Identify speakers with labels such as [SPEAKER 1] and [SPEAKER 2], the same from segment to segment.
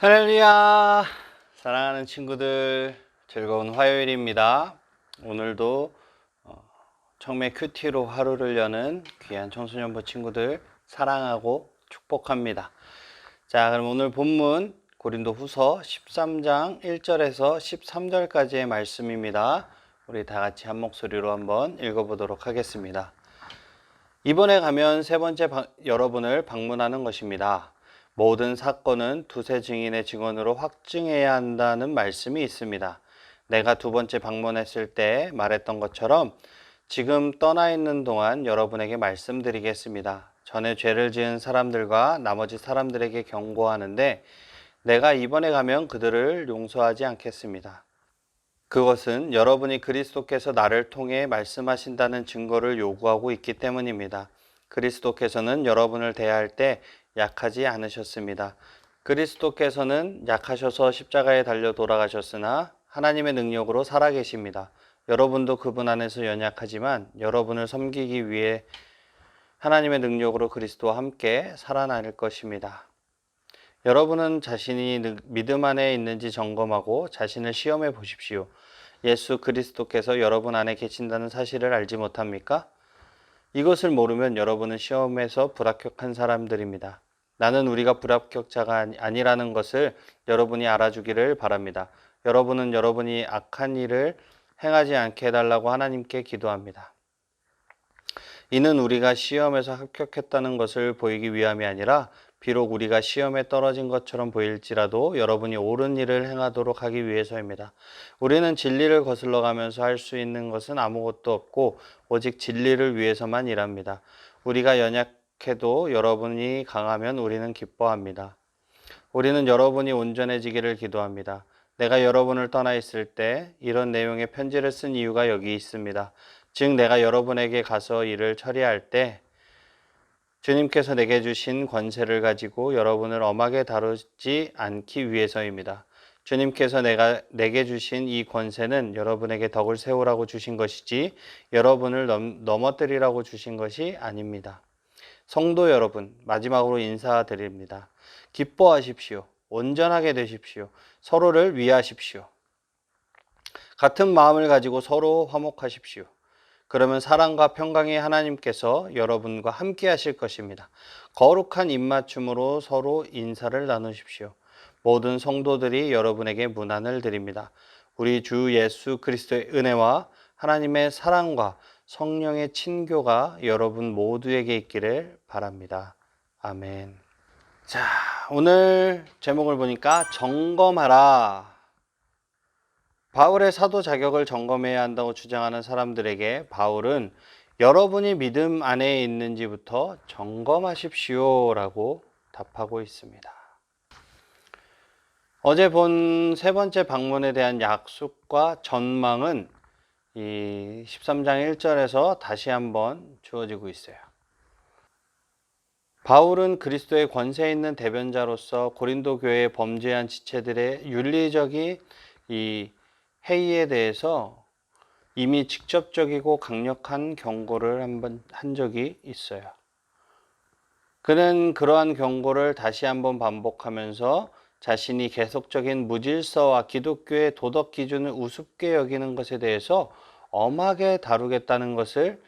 [SPEAKER 1] 할렐루야! 사랑하는 친구들, 즐거운 화요일입니다. 오늘도 청매 큐티로 하루를 여는 귀한 청소년부 친구들 사랑하고 축복합니다. 자, 그럼 오늘 본문 고린도 후서 13장 1절에서 13절까지의 말씀입니다. 우리 다 같이 한 목소리로 한번 읽어보도록 하겠습니다. 이번에 가면 세 번째 여러분을 방문하는 것입니다. 모든 사건은 두세 증인의 증언으로 확증해야 한다는 말씀이 있습니다. 내가 두 번째 방문했을 때 말했던 것처럼 지금 떠나 있는 동안 여러분에게 말씀드리겠습니다. 전에 죄를 지은 사람들과 나머지 사람들에게 경고하는데 내가 이번에 가면 그들을 용서하지 않겠습니다. 그것은 여러분이 그리스도께서 나를 통해 말씀하신다는 증거를 요구하고 있기 때문입니다. 그리스도께서는 여러분을 대할 때 약하지 않으셨습니다. 그리스도께서는 약하셔서 십자가에 달려 돌아가셨으나 하나님의 능력으로 살아계십니다. 여러분도 그분 안에서 연약하지만 여러분을 섬기기 위해 하나님의 능력으로 그리스도와 함께 살아날 것입니다. 여러분은 자신이 믿음 안에 있는지 점검하고 자신을 시험해 보십시오. 예수 그리스도께서 여러분 안에 계신다는 사실을 알지 못합니까? 이것을 모르면 여러분은 시험에서 불합격한 사람들입니다. 나는 우리가 불합격자가 아니라는 것을 여러분이 알아주기를 바랍니다. 여러분은 여러분이 악한 일을 행하지 않게 해달라고 하나님께 기도합니다. 이는 우리가 시험에서 합격했다는 것을 보이기 위함이 아니라 비록 우리가 시험에 떨어진 것처럼 보일지라도 여러분이 옳은 일을 행하도록 하기 위해서입니다. 우리는 진리를 거슬러 가면서 할 수 있는 것은 아무것도 없고 오직 진리를 위해서만 일합니다. 우리가 연약해도 여러분이 강하면 우리는 기뻐합니다. 우리는 여러분이 온전해지기를 기도합니다. 내가 여러분을 떠나 있을 때 이런 내용의 편지를 쓴 이유가 여기 있습니다. 즉 내가 여러분에게 가서 일을 처리할 때 주님께서 내게 주신 권세를 가지고 여러분을 엄하게 다루지 않기 위해서입니다. 주님께서 내게 주신 이 권세는 여러분에게 덕을 세우라고 주신 것이지 여러분을 넘어뜨리라고 주신 것이 아닙니다. 성도 여러분, 마지막으로 인사드립니다. 기뻐하십시오. 온전하게 되십시오. 서로를 위하십시오. 같은 마음을 가지고 서로 화목하십시오. 그러면 사랑과 평강의 하나님께서 여러분과 함께 하실 것입니다. 거룩한 입맞춤으로 서로 인사를 나누십시오. 모든 성도들이 여러분에게 문안을 드립니다. 우리 주 예수 그리스도의 은혜와 하나님의 사랑과 성령의 친교가 여러분 모두에게 있기를 바랍니다. 아멘. 자, 오늘 제목을 보니까 점검하라. 바울의 사도 자격을 점검해야 한다고 주장하는 사람들에게 바울은 여러분이 믿음 안에 있는지부터 점검하십시오 라고 답하고 있습니다. 어제 본 세 번째 방문에 대한 약속과 전망은 이 13장 1절에서 다시 한번 주어지고 있어요. 바울은 그리스도의 권세 있는 대변자로서 고린도 교회에 범죄한 지체들의 윤리적인 이 회의에 대해서 이미 직접적이고 강력한 경고를 한 적이 있어요. 그는 그러한 경고를 다시 한번 반복하면서 자신이 계속적인 무질서와 기독교의 도덕 기준을 우습게 여기는 것에 대해서 엄하게 다루겠다는 것을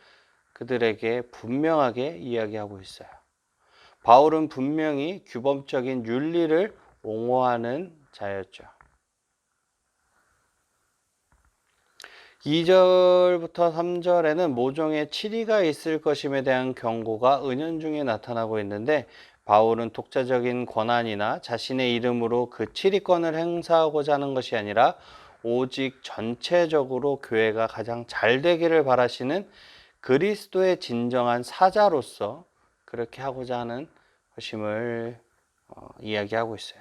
[SPEAKER 1] 그들에게 분명하게 이야기하고 있어요. 바울은 분명히 규범적인 윤리를 옹호하는 자였죠. 2절부터 3절에는 모종의 치리가 있을 것임에 대한 경고가 은연중에 나타나고 있는데 바울은 독자적인 권한이나 자신의 이름으로 그 치리권을 행사하고자 하는 것이 아니라 오직 전체적으로 교회가 가장 잘 되기를 바라시는 그리스도의 진정한 사자로서 그렇게 하고자 하는 것임을 이야기하고 있어요.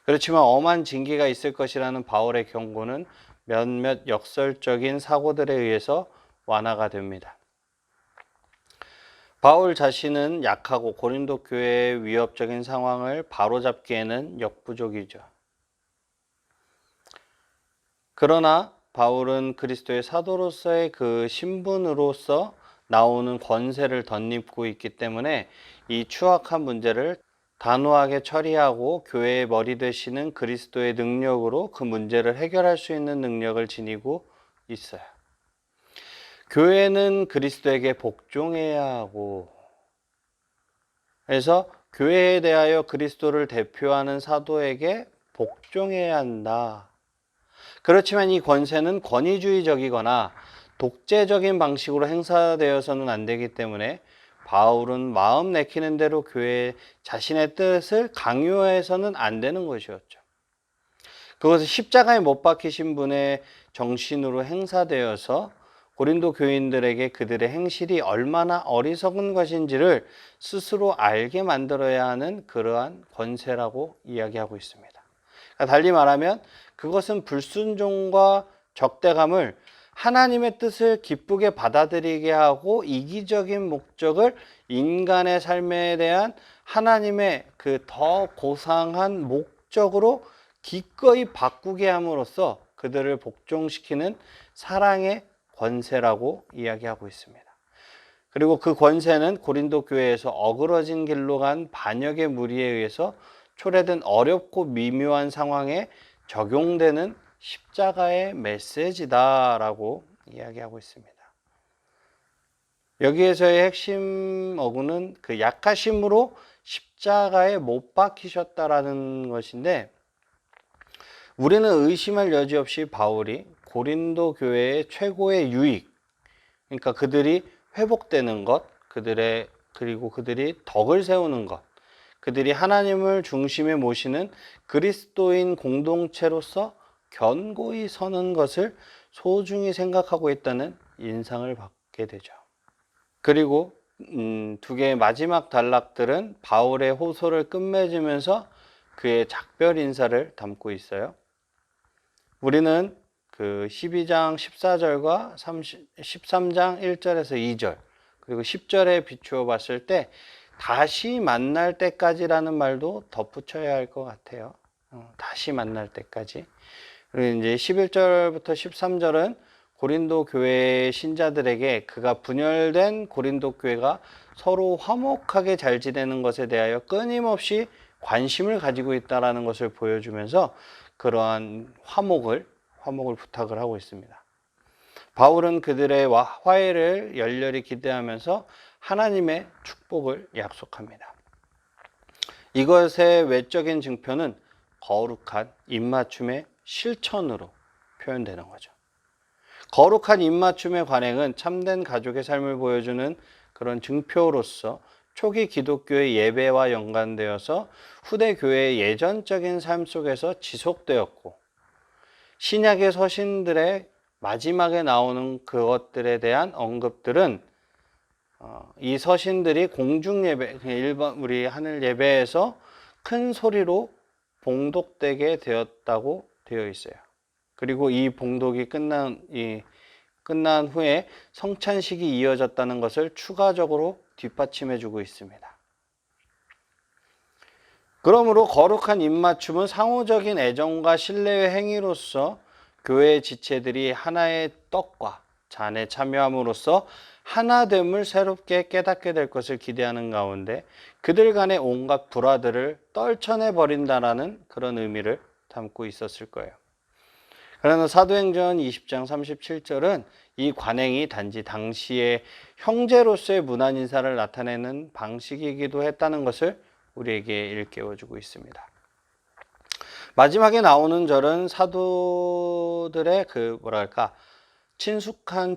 [SPEAKER 1] 그렇지만 엄한 징계가 있을 것이라는 바울의 경고는 몇몇 역설적인 사고들에 의해서 완화가 됩니다. 바울 자신은 약하고 고린도 교회의 위협적인 상황을 바로잡기에는 역부족이죠. 그러나 바울은 그리스도의 사도로서의 그 신분으로서 나오는 권세를 덧입고 있기 때문에 이 추악한 문제를 단호하게 처리하고 교회의 머리 되시는 그리스도의 능력으로 그 문제를 해결할 수 있는 능력을 지니고 있어요. 교회는 그리스도에게 복종해야 하고, 그래서 교회에 대하여 그리스도를 대표하는 사도에게 복종해야 한다. 그렇지만 이 권세는 권위주의적이거나 독재적인 방식으로 행사되어서는 안 되기 때문에 바울은 마음 내키는 대로 교회 자신의 뜻을 강요해서는 안 되는 것이었죠. 그것을 십자가에 못 박히신 분의 정신으로 행사되어서 고린도 교인들에게 그들의 행실이 얼마나 어리석은 것인지를 스스로 알게 만들어야 하는 그러한 권세라고 이야기하고 있습니다. 그러니까 달리 말하면 그것은 불순종과 적대감을 하나님의 뜻을 기쁘게 받아들이게 하고 이기적인 목적을 인간의 삶에 대한 하나님의 그 더 고상한 목적으로 기꺼이 바꾸게 함으로써 그들을 복종시키는 사랑의 권세라고 이야기하고 있습니다. 그리고 그 권세는 고린도 교회에서 어그러진 길로 간 반역의 무리에 의해서 초래된 어렵고 미묘한 상황에 적용되는 십자가의 메시지다라고 이야기하고 있습니다. 여기에서의 핵심 어구는 그 약하심으로 십자가에 못 박히셨다라는 것인데, 우리는 의심할 여지 없이 바울이 고린도 교회의 최고의 유익, 그러니까 그들이 회복되는 것, 그리고 그들이 덕을 세우는 것, 그들이 하나님을 중심에 모시는 그리스도인 공동체로서 견고히 서는 것을 소중히 생각하고 있다는 인상을 받게 되죠. 그리고 두 개의 마지막 단락들은 바울의 호소를 끝맺으면서 그의 작별 인사를 담고 있어요. 우리는 그 12장 14절과 13장 1절에서 2절, 그리고 10절에 비추어 봤을 때 다시 만날 때까지라는 말도 덧붙여야 할 것 같아요. 다시 만날 때까지. 그리고 이제 11절부터 13절은 고린도 교회 신자들에게 그가 분열된 고린도 교회가 서로 화목하게 잘 지내는 것에 대하여 끊임없이 관심을 가지고 있다는 것을 보여주면서 그러한 화목을 부탁을 하고 있습니다. 바울은 그들의 화해를 열렬히 기대하면서 하나님의 축복을 약속합니다. 이것의 외적인 증표는 거룩한 입맞춤의 실천으로 표현되는 거죠. 거룩한 입맞춤의 관행은 참된 가족의 삶을 보여주는 그런 증표로서 초기 기독교의 예배와 연관되어서 후대 교회의 예전적인 삶 속에서 지속되었고, 신약의 서신들의 마지막에 나오는 그것들에 대한 언급들은 이 서신들이 공중 예배, 일반 우리 하늘 예배에서 큰 소리로 봉독되게 되었다고 되어 있어요. 그리고 이 봉독이 끝난 후에 성찬식이 이어졌다는 것을 추가적으로 뒷받침해 주고 있습니다. 그러므로 거룩한 입맞춤은 상호적인 애정과 신뢰의 행위로서 교회의 지체들이 하나의 떡과 잔에 참여함으로써 하나됨을 새롭게 깨닫게 될 것을 기대하는 가운데 그들 간의 온갖 불화들을 떨쳐내 버린다라는 그런 의미를 담고 있었을 거예요. 그러나 사도행전 20장 37절은 이 관행이 단지 당시의 형제로서의 문안 인사를 나타내는 방식이기도 했다는 것을 우리에게 일깨워주고 있습니다. 마지막에 나오는 절은 사도들의 친숙한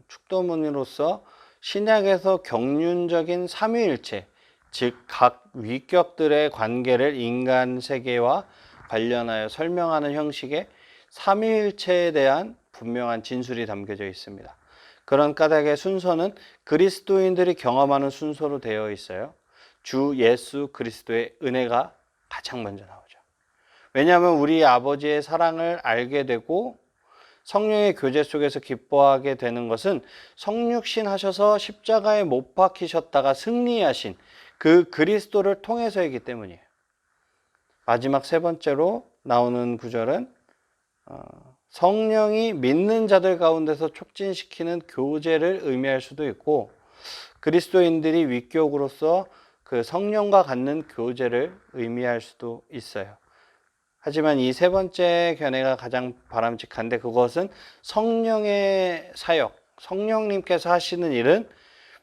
[SPEAKER 1] 축도문으로서 신약에서 경륜적인 삼위일체, 즉 각 위격들의 관계를 인간 세계와 관련하여 설명하는 형식의 삼위일체에 대한 분명한 진술이 담겨져 있습니다. 그런 까닭의 순서는 그리스도인들이 경험하는 순서로 되어 있어요. 주 예수 그리스도의 은혜가 가장 먼저 나오죠. 왜냐하면 우리 아버지의 사랑을 알게 되고 성령의 교제 속에서 기뻐하게 되는 것은 성육신 하셔서 십자가에 못 박히셨다가 승리하신 그 그리스도를 통해서이기 때문이에요. 마지막 세 번째로 나오는 구절은 성령이 믿는 자들 가운데서 촉진시키는 교제를 의미할 수도 있고, 그리스도인들이 위격으로서 그 성령과 갖는 교제를 의미할 수도 있어요. 하지만 이 세 번째 견해가 가장 바람직한데, 그것은 성령의 사역, 성령님께서 하시는 일은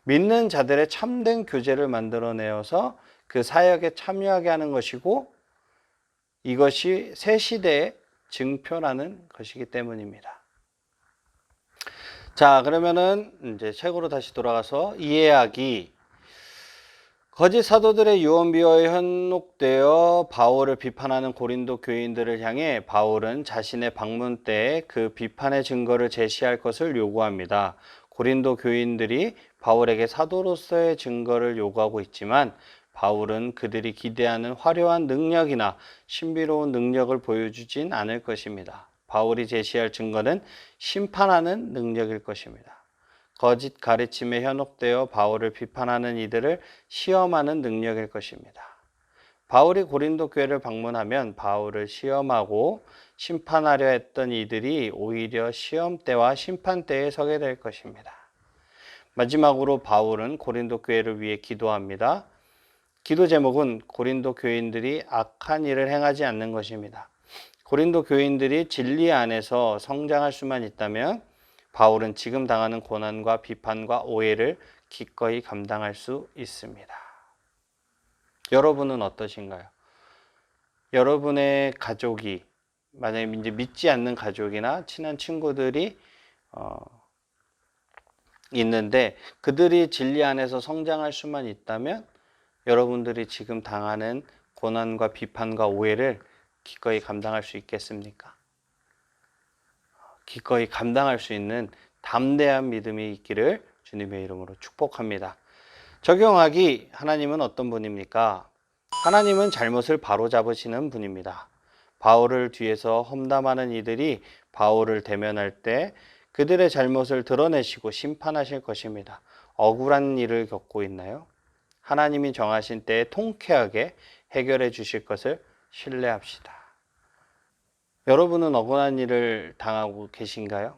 [SPEAKER 1] 믿는 자들의 참된 교제를 만들어내어서 그 사역에 참여하게 하는 것이고, 이것이 새 시대의 증표라는 것이기 때문입니다. 자, 그러면은 이제 책으로 다시 돌아가서 이해하기. 거짓 사도들의 유언비어에 현혹되어 바울을 비판하는 고린도 교인들을 향해 바울은 자신의 방문 때 그 비판의 증거를 제시할 것을 요구합니다. 고린도 교인들이 바울에게 사도로서의 증거를 요구하고 있지만, 바울은 그들이 기대하는 화려한 능력이나 신비로운 능력을 보여주진 않을 것입니다. 바울이 제시할 증거는 심판하는 능력일 것입니다. 거짓 가르침에 현혹되어 바울을 비판하는 이들을 시험하는 능력일 것입니다. 바울이 고린도 교회를 방문하면 바울을 시험하고 심판하려 했던 이들이 오히려 시험대와 심판대에 서게 될 것입니다. 마지막으로 바울은 고린도 교회를 위해 기도합니다. 기도 제목은 고린도 교인들이 악한 일을 행하지 않는 것입니다. 고린도 교인들이 진리 안에서 성장할 수만 있다면 바울은 지금 당하는 고난과 비판과 오해를 기꺼이 감당할 수 있습니다. 여러분은 어떠신가요? 여러분의 가족이, 만약에 이제 믿지 않는 가족이나 친한 친구들이 있는데 그들이 진리 안에서 성장할 수만 있다면 여러분들이 지금 당하는 고난과 비판과 오해를 기꺼이 감당할 수 있겠습니까? 기꺼이 감당할 수 있는 담대한 믿음이 있기를 주님의 이름으로 축복합니다. 적용하기. 하나님은 어떤 분입니까? 하나님은 잘못을 바로잡으시는 분입니다. 바울을 뒤에서 험담하는 이들이 바울을 대면할 때 그들의 잘못을 드러내시고 심판하실 것입니다. 억울한 일을 겪고 있나요? 하나님이 정하신 때에 통쾌하게 해결해 주실 것을 신뢰합시다. 여러분은 억울한 일을 당하고 계신가요?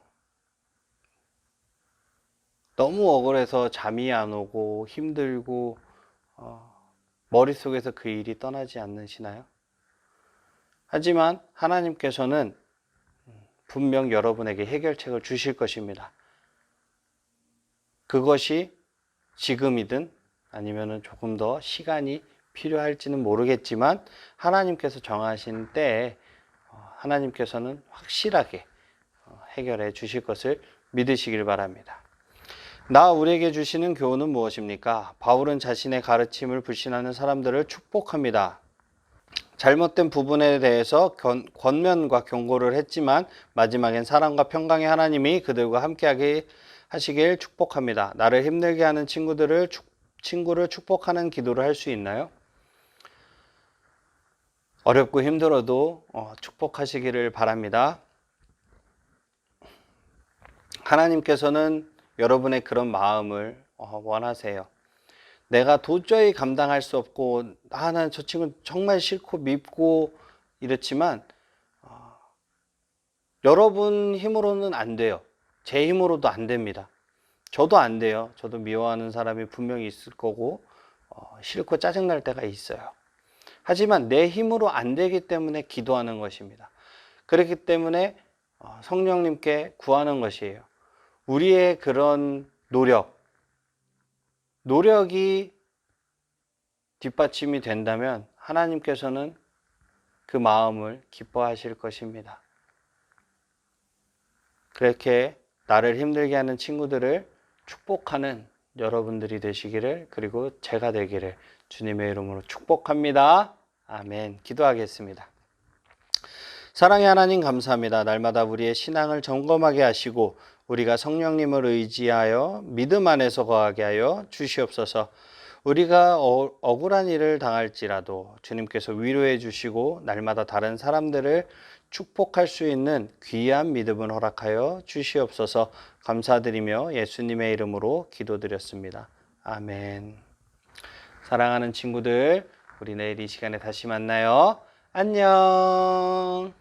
[SPEAKER 1] 너무 억울해서 잠이 안 오고 힘들고 머릿속에서 그 일이 떠나지 않으시나요? 하지만 하나님께서는 분명 여러분에게 해결책을 주실 것입니다. 그것이 지금이든 아니면 조금 더 시간이 필요할지는 모르겠지만 하나님께서 정하신 때에 하나님께서는 확실하게 해결해 주실 것을 믿으시길 바랍니다. 우리에게 주시는 교훈은 무엇입니까? 바울은 자신의 가르침을 불신하는 사람들을 축복합니다. 잘못된 부분에 대해서 권면과 경고를 했지만 마지막엔 사랑과 평강의 하나님이 그들과 함께하게 하시길 축복합니다. 나를 힘들게 하는 친구를 축복하는 기도를 할 수 있나요? 어렵고 힘들어도 축복하시기를 바랍니다. 하나님께서는 여러분의 그런 마음을 원하세요. 내가 도저히 감당할 수 없고 나는 저 친구 정말 싫고 밉고 이렇지만 여러분 힘으로는 안 돼요. 제 힘으로도 안 됩니다. 저도 안 돼요. 저도 미워하는 사람이 분명히 있을 거고 싫고 짜증날 때가 있어요. 하지만 내 힘으로 안 되기 때문에 기도하는 것입니다. 그렇기 때문에 성령님께 구하는 것이에요. 우리의 그런 노력이 뒷받침이 된다면 하나님께서는 그 마음을 기뻐하실 것입니다. 그렇게 나를 힘들게 하는 친구들을 축복하는 여러분들이 되시기를, 그리고 제가 되기를 주님의 이름으로 축복합니다. 아멘. 기도하겠습니다. 사랑의 하나님, 감사합니다. 날마다 우리의 신앙을 점검하게 하시고 우리가 성령님을 의지하여 믿음 안에서 거하게 하여 주시옵소서. 우리가 억울한 일을 당할지라도 주님께서 위로해 주시고 날마다 다른 사람들을 축복할 수 있는 귀한 믿음을 허락하여 주시옵소서. 감사드리며 예수님의 이름으로 기도드렸습니다. 아멘. 사랑하는 친구들, 우리 내일 이 시간에 다시 만나요. 안녕.